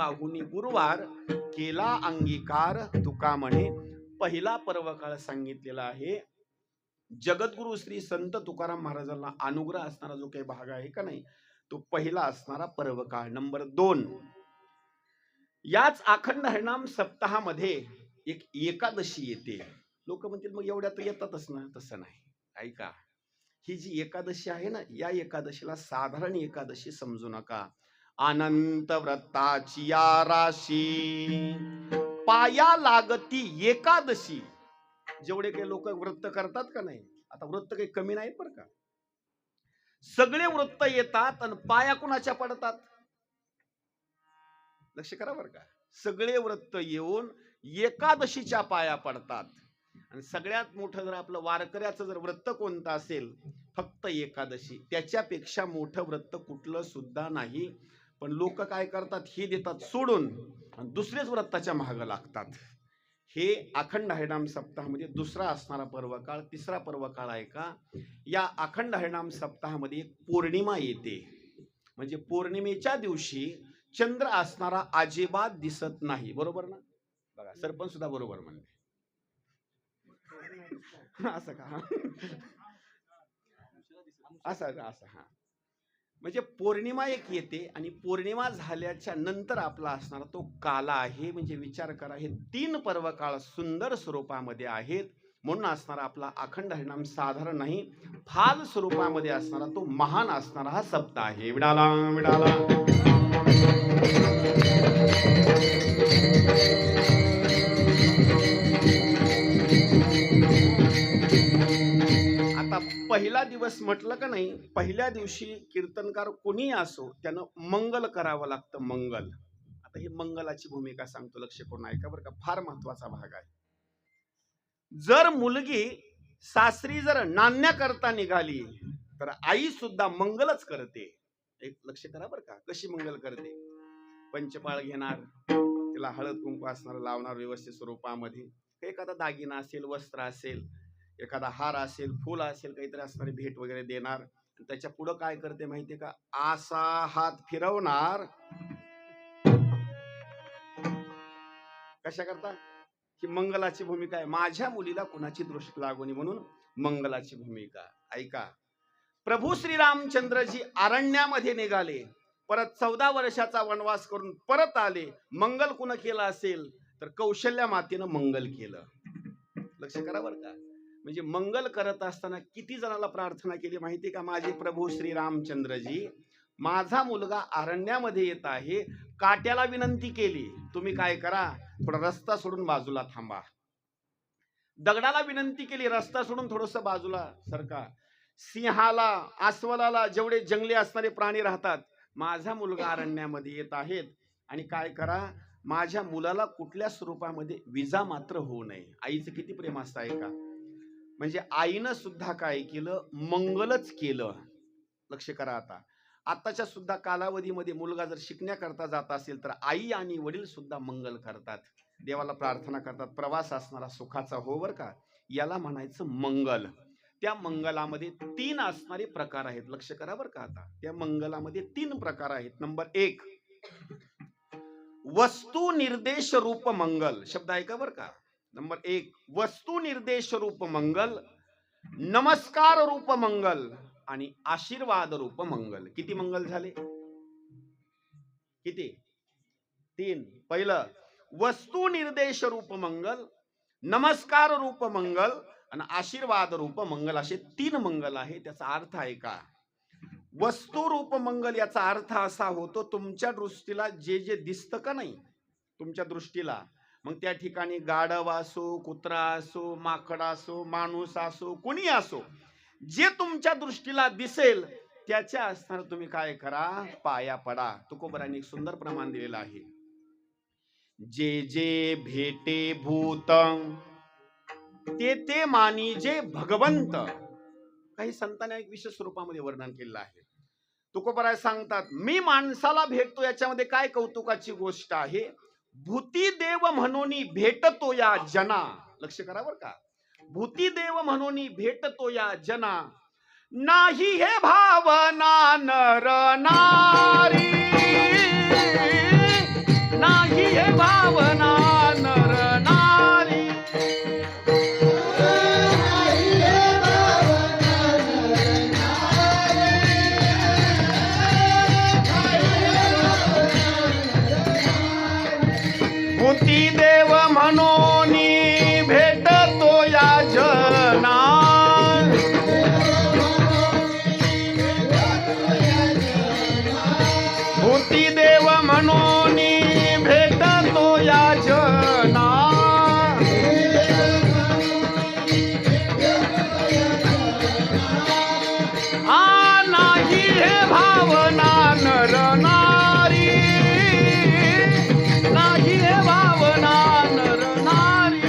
पाहुनी गुरुवार केला अंगीकार तुका म्हणे. पहिला पर्वकाळ सांगितलेला आहे. जगद्गुरु श्री संत तुकाराम महाराजांना अनुग्रह असणारा जो काही भाग आहे का नाही, तो पहिला असणारा पर्वकाळ. नंबर 2, याच अखंड हरिनाम सप्ताहामध्ये एक एकादशी येते. लोक म्हणतील मग एवढ्या तर येतातच ना. तसं नाही. ऐका, ही जी एकादशी आहे ना, या एकादशीला साधारण एकादशी समजू नका. अनंत व्रताची या राशी पाया लागती एकादशी. जेवढे काही लोक व्रत करतात का नाही, आता व्रत काही कमी नाहीत बरं का, सगळे व्रत येतात आणि पाया कुणाच्या पडतात. लक्ष करा बरं का, सगळे व्रत येऊन एकादशीच्या पाया पडतात. आणि सगळ्यात मोठं जर आपलं वारकऱ्याचं जर व्रत कोणतं असेल, फक्त एकादशी. त्याच्यापेक्षा मोठं व्रत कुठलं सुद्धा नाही. पण लोक काय करतात, हे देतात सोडून आणि दुसरेच व्रताच्या मागे लागतात. हे अखंड हरिनाम सप्ताहामध्ये दुसरा असणारा पर्वकाळ. तिसरा पर्वकाळ आहे का, या अखंड हरिनाम सप्ताहामध्ये एक पौर्णिमा येते. म्हणजे पौर्णिमेच्या दिवशी चंद्र असणारा अजिबात दिसत नाही. बरोबर ना? बघा, सरपंच सुद्धा बरोबर म्हणते. असं का? असं हा. म्हणजे पौर्णिमा एक येते आणि पौर्णिमा झाल्याच्या नंतर आपला असणारा तो काला आहे. म्हणजे विचार करा, हे 3 पर्वकाळ सुंदर स्वरूपामध्ये आहेत. म्हणून असणारा आपला अखंड हरिनाम साधारण नाही, फाल स्वरूपामध्ये असणारा तो महान असणारा हा सप्ताह आहे. विडाला विडाला. आता पहिला दिवस म्हटलं का नाही, पहिल्या दिवशी कीर्तनकार कोणी असो त्यानं मंगल करावं लागतं. मंगल. आता ही मंगलाची भूमिका सांगतो, लक्ष करून ऐका बरं का, फार महत्वाचा भाग आहे. जर मुलगी सासरी जर नाण्या करता निघाली तर आई सुद्धा मंगलच करते. एक लक्ष करा बरं का, कशी मंगल करते. पंचपाळ घेणार, तिला हळद कुंकू असणार लावणार व्यवस्थित स्वरूपामध्ये, एखादा दागिना असेल, वस्त्र असेल, एखादा हार असेल, फूल असेल, काहीतरी असणारी भेट वगैरे देणार. त्याच्या पुढं काय करते माहितीये का, असा हात फिरवणार. कशा करता, ही मंगलाची भूमिका आहे. माझ्या मुलीला कुणाची दृष्टी लागू नये म्हणून मंगलाची भूमिका. ऐका, प्रभू श्रीरामचंद्रजी अरण्यामध्ये निघाले, परत 14 वर्षाचा वनवास करून परत आले. मंगल कुणा केलं असेल तर कौशल्या मातेनं मंगल केलं. लक्ष करा बरं का. म्हणजे मंगल करत असताना किती जणाला प्रार्थना केली माहिती का, माझे प्रभू श्री रामचंद्रजी, माझा मुलगा अरण्यामध्ये येत आहे, काट्याला विनंती केली, तुम्ही काय करा, थोडा रस्ता सोडून बाजूला थांबा. दगडाला विनंती केली, रस्ता सोडून थोडस बाजूला सरका. सिंहाला, अस्वलाला, जेवढे जंगली असणारे प्राणी राहतात, माझा मुलगा अरण्यामध्ये येत आहेत आणि काय करा, माझ्या मुलाला कुठल्या स्वरूपामध्ये विजा मात्र होऊ नये. आईचं किती प्रेम असतं आहे का. म्हणजे आईनं सुद्धा काय केलं, मंगलच केलं. लक्ष करा. आताच्या सुद्धा कालावधीमध्ये मुलगा जर शिकण्याकरता जात असेल तर आई आणि वडील सुद्धा मंगल करतात, देवाला प्रार्थना करतात, प्रवास असणारा सुखाचा हो बर का, याला म्हणायचं मंगल. त्या मंगलामध्ये 3 असणारे प्रकार आहेत. लक्ष करा बर का. आता त्या मंगलामध्ये 3 प्रकार आहेत. नंबर 1, वस्तू निर्देश रूप मंगल. शब्द ऐका बर का. नंबर 1, वस्तू निर्देश रूप मंगल, नमस्कार रूप मंगल आणि आशीर्वाद रूप मंगल. किती मंगल झाले? किती? 3. पहिलं वस्तू निर्देश रूप मंगल, नमस्कार रूप मंगल आणि आशीर्वाद रूप मंगल, असे 3 मंगल आहे. त्याचा अर्थ आहे का, वस्तू रूप मंगल याचा अर्थ असा होतो, तुमच्या दृष्टीला जे जे दिसतं का नाही तुमच्या दृष्टीला, मग त्या ठिकाणी गाढव असो, कुत्रा असो, माकड असो, माणूस असो, कोणी असो, जे तुमच्या दृष्टीला दिसेल त्याच्या असताना तुम्ही काय करा, पाया पडा. तुकोबरांनी एक सुंदर प्रमाण दिलेलं आहे, जे जे भेटे भूत ते ते मानी जे भगवंत. काही संतांनी एक विशेष स्वरूपामध्ये वर्णन केलेलं आहे. तुकोबराय सांगतात, मी माणसाला भेटतो याच्यामध्ये काय कौतुकाची गोष्ट आहे, भूती देव म्हणून भेटतो या जना. लक्ष करा बर का, भूती देव म्हणून भेटतो या जना, नाही हे भावना नर नारी, भावना नर नारी. भूती देव म्हणून भेटतो या जना. भूती देव म्हणून भेटतो या जना. आ नाही हे भावना नर नारी. नाही हे भावना नर नारी.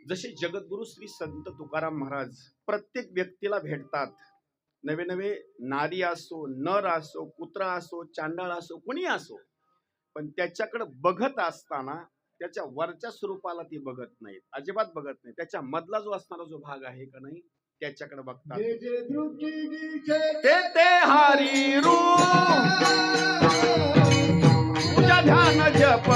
जसे जगद्गुरु श्री संत तुकाराम महाराज प्रत्येक व्यक्तीला भेटतात. नवे नवे नारी असो, नर असो, कुत्रा असो, चांडाळ असो, कुणी असो, पण त्याच्याकडे बघत असताना त्याच्या वरच्या स्वरूपाला ती बघत नाहीत, अजिबात बघत नाही. त्याच्या मधला जो असणारा जो भाग आहे का नाही, त्याच्याकडे बघतात. ते ते हरी रूप तुझ्या ध्यान जप.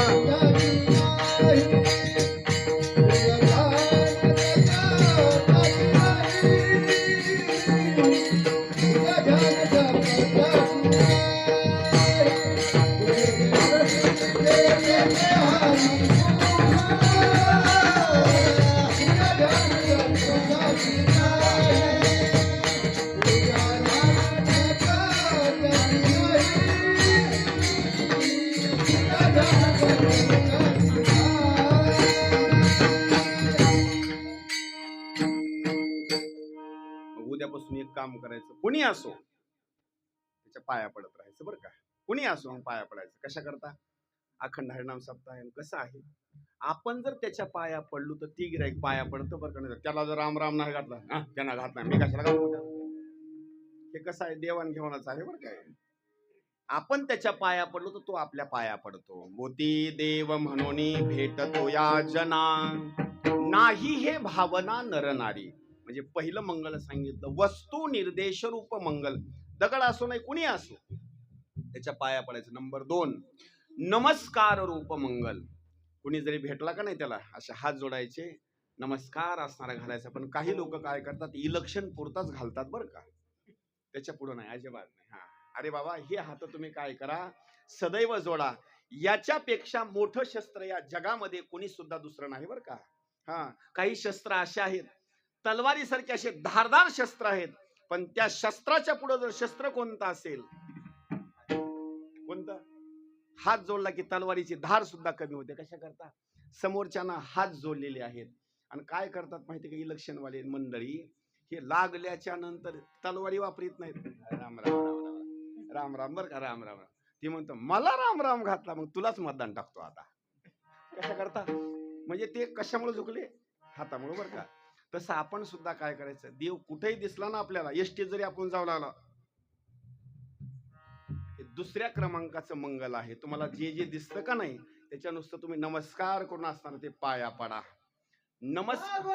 उद्यापासून एक काम करायचं, कुणी असो त्याच्या पाया पडत राहायचं बरं का. कुणी असो मग पाया पडायचं. कशा करता? अखंड हरिनाम सप्ताह आहे. कसं आहे, आपण जर त्याच्या पाया पडलो तर ती गिराईक पाया पडतं बरं का. नाही त्याला जर राम राम नाही घातला, त्यांना घातला, मी कशाला घालतो. हे कसं आहे, देवाणघेवाणच आहे बरं काय. आपण त्याच्या पाया पडलो तर तो आपल्या पाया पडतो. भूती देव म्हणून भेटतो या जना. नाही हे भावना नर नारी. म्हणजे पहिलं मंगल सांगितलं, वस्तू निर्देश रूप मंगल. दगड असो नाही कुणी असो त्याच्या पाया पडायचं. नंबर 2, नमस्कार रूप मंगल. कुणी जरी भेटला का नाही त्याला असे हात जोडायचे, नमस्कार असणारा घालायचा. पण काही लोक काय करतात, इलेक्शन पुरताच घालतात बरं का, त्याच्या पुढे नाही, अजिबात नाही. हा, अरे बाबा, हे हात तुम्ही काय करा, सदैव जोडा. याच्यापेक्षा मोठं शस्त्र या जगामध्ये कोणी सुद्धा दुसरं नाही बरं का. हा, काही शस्त्र असे आहेत, तलवारीसारखे असे धारदार शस्त्र आहेत, पण त्या शस्त्राच्या पुढे जर शस्त्र कोणतं असेल, कोणतं, हात जोडला की तलवारीची धार सुद्धा कमी होते. कशा करता, समोरच्यांना हात जोडलेले आहेत. आणि काय करतात माहिती का, इलेक्शन वाले मंडळी, हे लागल्याच्या नंतर तलवारी वापरीत नाहीत. राम राम राम राम राम बर का, राम राम. ती म्हणतो मला राम राम घातला, मग तुलाच मतदान टाकतो आता. कशा करता, म्हणजे ते कशामुळे झुकले, हातामुळे बरं का. तसं आपण सुद्धा काय करायचं, देव कुठेही दिसला ना आपल्याला, एसटी जरी आपण जाऊ लागला, दुसऱ्या क्रमांकाचं मंगल आहे. तुम्हाला जे जे दिसतं का नाही त्याच्या नुसतं तुम्ही नमस्कार करून असताना ते पाया पडा. नमस्कार.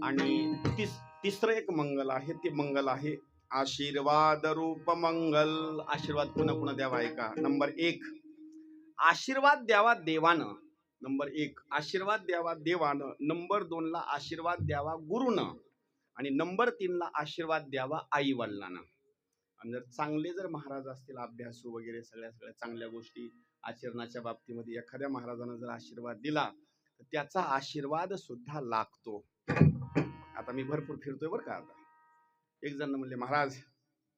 आणि तिसरं एक मंगल आहे, ते मंगल आहे आशीर्वाद रूप मंगल. आशीर्वाद पुन्हा पुन्हा द्यावा आहे का. नंबर 1, आशीर्वाद द्यावा देवानं. नंबर 1, आशीर्वाद द्यावा देवानं. नंबर 2 ला आशीर्वाद द्यावा गुरुनं. आणि नंबर 3 ला आशीर्वाद द्यावा आई वडिलांना. आणि जर चांगले जर महाराज असतील, अभ्यासू वगैरे सगळ्या चांगल्या गोष्टी आचरणाच्या बाबतीमध्ये एखाद्या महाराजानं जर आशीर्वाद दिला तर त्याचा आशीर्वाद सुद्धा लागतो. आता आता मी भरपूर फिरतोय बरं का. आता एक जण म्हणले, महाराज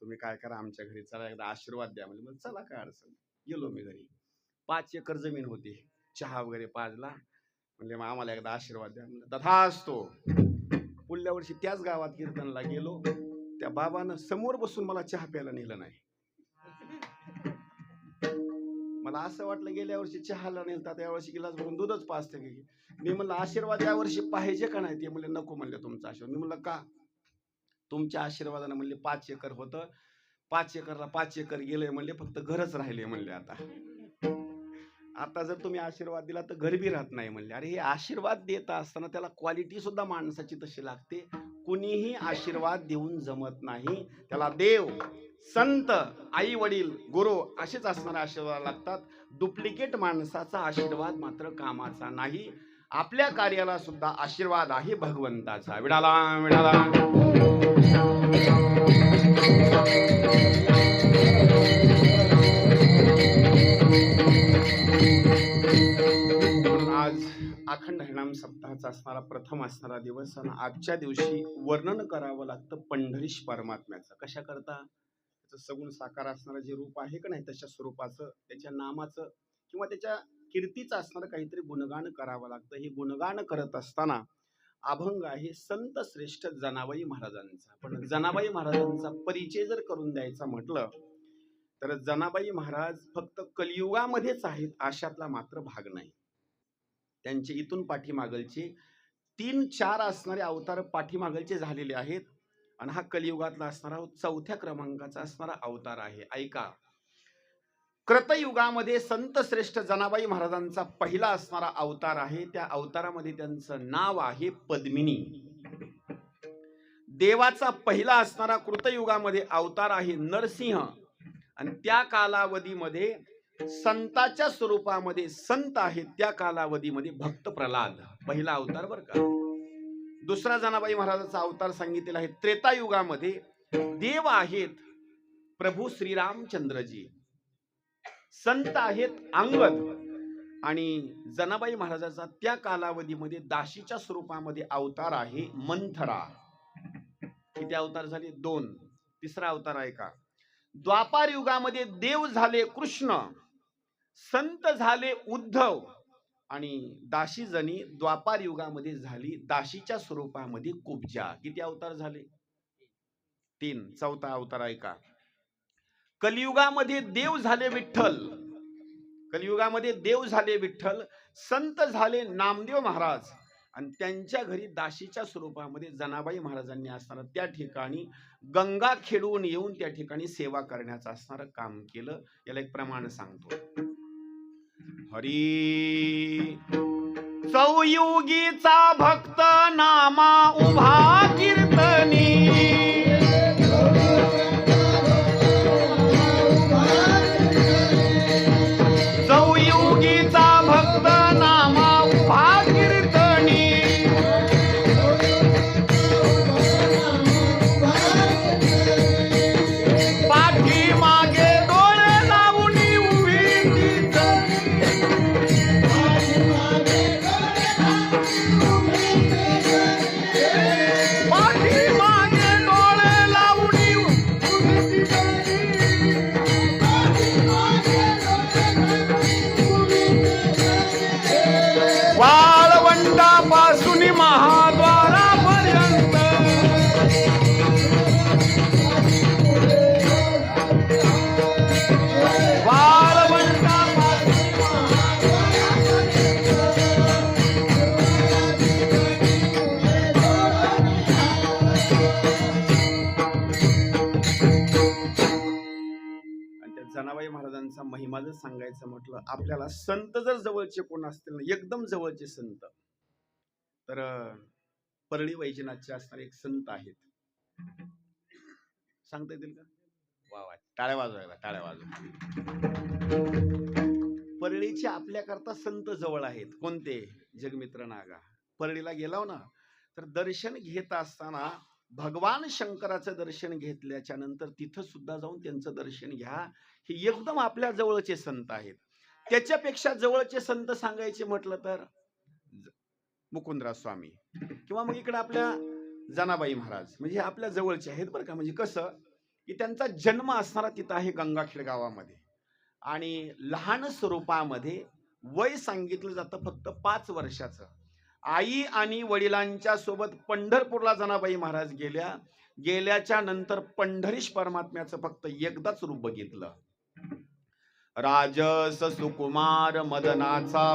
तुम्ही काय करा, आमच्या घरी चला, एकदा आशीर्वाद द्या. म्हणजे चला काय अडचण. गेलो मी घरी. 5 एकर जमीन होती. चहा वगैरे पाजला. म्हणजे मग आम्हाला एकदा आशीर्वाद द्या. म्हणजे तथास्तु. पुढल्या वर्षी त्याच गावात कीर्तनला गेलो. त्या बाबानं समोर बसून मला चहा प्यायला नेलं नाही. मला असं वाटलं गेल्या वर्षी चहाला नेलं, तर यावर्षी गिलास भरून दूधच पाजते की. मी म्हणलं आशीर्वाद यावर्षी पाहिजे का नाही. ते म्हणले नको म्हणले तुमचा आशीर्वाद. मी म्हणलं का. तुमच्या आशीर्वादानं म्हणले 5 एकर होतं, 5 एकरला 5 एकर गेले म्हणले, फक्त घरच राहिले म्हणले. आता जर तुम्ही आशीर्वाद दिला तर घर बी राहत नाही म्हणले. अरे हे आशीर्वाद देत असताना त्याला क्वालिटी सुद्धा माणसाची तशी लागते. कुणीही आशीर्वाद देऊन जमत नाही. त्याला देव, संत, आई वडील, गुरु असेच असणारे आशीर्वाद लागतात. डुप्लिकेट माणसाचा आशीर्वाद मात्र कामाचा नाही. आपल्या कार्याला सुद्धा आशीर्वाद आहे भगवंताचा. विडाला विडाला. आज अखंड हरिनाम सप्ताहाचा असणारा प्रथम असणारा दिवस, आणि आजच्या दिवशी वर्णन करावं लागतं पंढरीश परमात्म्याचं. कशा करता. त्याचं सगुण साकार असणारं जे रूप आहे का नाही, तशा स्वरूपाचं, त्याच्या नामाचं किंवा त्याच्या कीर्तीचं असणारं काहीतरी गुणगान करावं लागतं. हे गुणगान करत असताना अभंग आहे संत श्रेष्ठ जनाबाई महाराजांचा. पण जनाबाई महाराजांचा परिचय जर करून द्यायचा म्हटलं तर जनाबाई महाराज फक्त कलियुगामध्येच आहेत अशातला मात्र भाग नाही. त्यांचे इथून पाठीमागलचे 3-4 असणारे अवतार पाठीमागलचे झालेले आहेत, आणि हा कलियुगातला असणारा 4थ्या क्रमांकाचा असणारा अवतार आहे. ऐका. कृतयुगामध्ये संत श्रेष्ठ जनाबाई महाराजांचा पहिला असणारा अवतार आहे. त्या अवतारामध्ये त्यांचं नाव आहे पद्मिनी. देवाचा पहिला असणारा कृतयुगामध्ये अवतार आहे नरसिंह, आणि त्या कालावधीमध्ये संताच्या स्वरूपामध्ये संत आहेत. त्या कालावधीमध्ये भक्त प्रल्हाद पहिला अवतार बरं का. दुसरा जनाबाई महाराजांचा अवतार सांगितलेला आहे त्रेतायुगामध्ये. देव आहेत प्रभू श्रीरामचंद्रजी, संत आहेत अंगद, आणि जनाबाई महाराजांचा त्या कालावधीमध्ये दासीच्या स्वरूपामध्ये अवतार आहे मंथरा. किती अवतार झाले. 2. तिसरा अवतार आहे का. द्वापार युगामध्ये देव झाले कृष्ण, संत झाले उद्धव, आणि दासी जणी द्वापार युगामध्ये झाली दासीच्या स्वरूपामध्ये कुब्जा. किती अवतार झाले. 3. चौथा अवतार आहे का. कलियुगामध्ये देव झाले विठ्ठल, कलियुगामध्ये देव झाले विठ्ठल, संत झाले नामदेव महाराज, आणि त्यांच्या घरी दासीच्या स्वरूपामध्ये जनाबाई महाराजांनी असणारं त्या ठिकाणी गंगा खेळून येऊन त्या ठिकाणी सेवा करण्याचं असणारं काम केलं. याला एक प्रमाण सांगतो. हरी चौयुगीचा भक्त नामा उभा कीर्तनी, चौयुगीचा भक्त नामा उभा कीर्तनी, पाठी मागे डोळे लावून उभी वाळवंटापासून महाद्वारापर्यंत, जनाबाई महाराजांचा महिमा जर सांगायचं म्हटलं, आपल्याला संत जर जवळचे कोण असतील ना, एकदम जवळचे संत, तर परळी वैजनाथचे असणारे एक संत आहेत. सांगता येतील का. वा वा, टाळ्या वाजवायला, टाळ्या वाजवा. परळीचे आपल्याकरता संत जवळ आहेत. कोणते. जगमित्र नागा. परळीला गेलो ना तर दर्शन घेत असताना भगवान शंकराचं दर्शन घेतल्याच्या नंतर तिथं सुद्धा जाऊन त्यांचं दर्शन घ्या. हे एकदम आपल्या जवळचे संत आहेत. त्याच्यापेक्षा जवळचे संत सांगायचे म्हटलं तर मुकुंदराज स्वामी, किंवा मग इकडे आपल्या जनाबाई महाराज म्हणजे हे आपल्या जवळचे आहेत बरं का. म्हणजे कसं की त्यांचा जन्म असणारा तिथं आहे गंगाखेड गावामध्ये, आणि लहान स्वरूपामध्ये वय सांगितलं जातं फक्त 5 वर्षाचं. आई आणि वडिलांच्या सोबत पंढरपूरला जनाबाई महाराज गेल्या. गेल्याच्या नंतर पंढरीश परमात्म्याचं फक्त एकदाच रूप बघितलं. राजस सुकुमार मदनाचा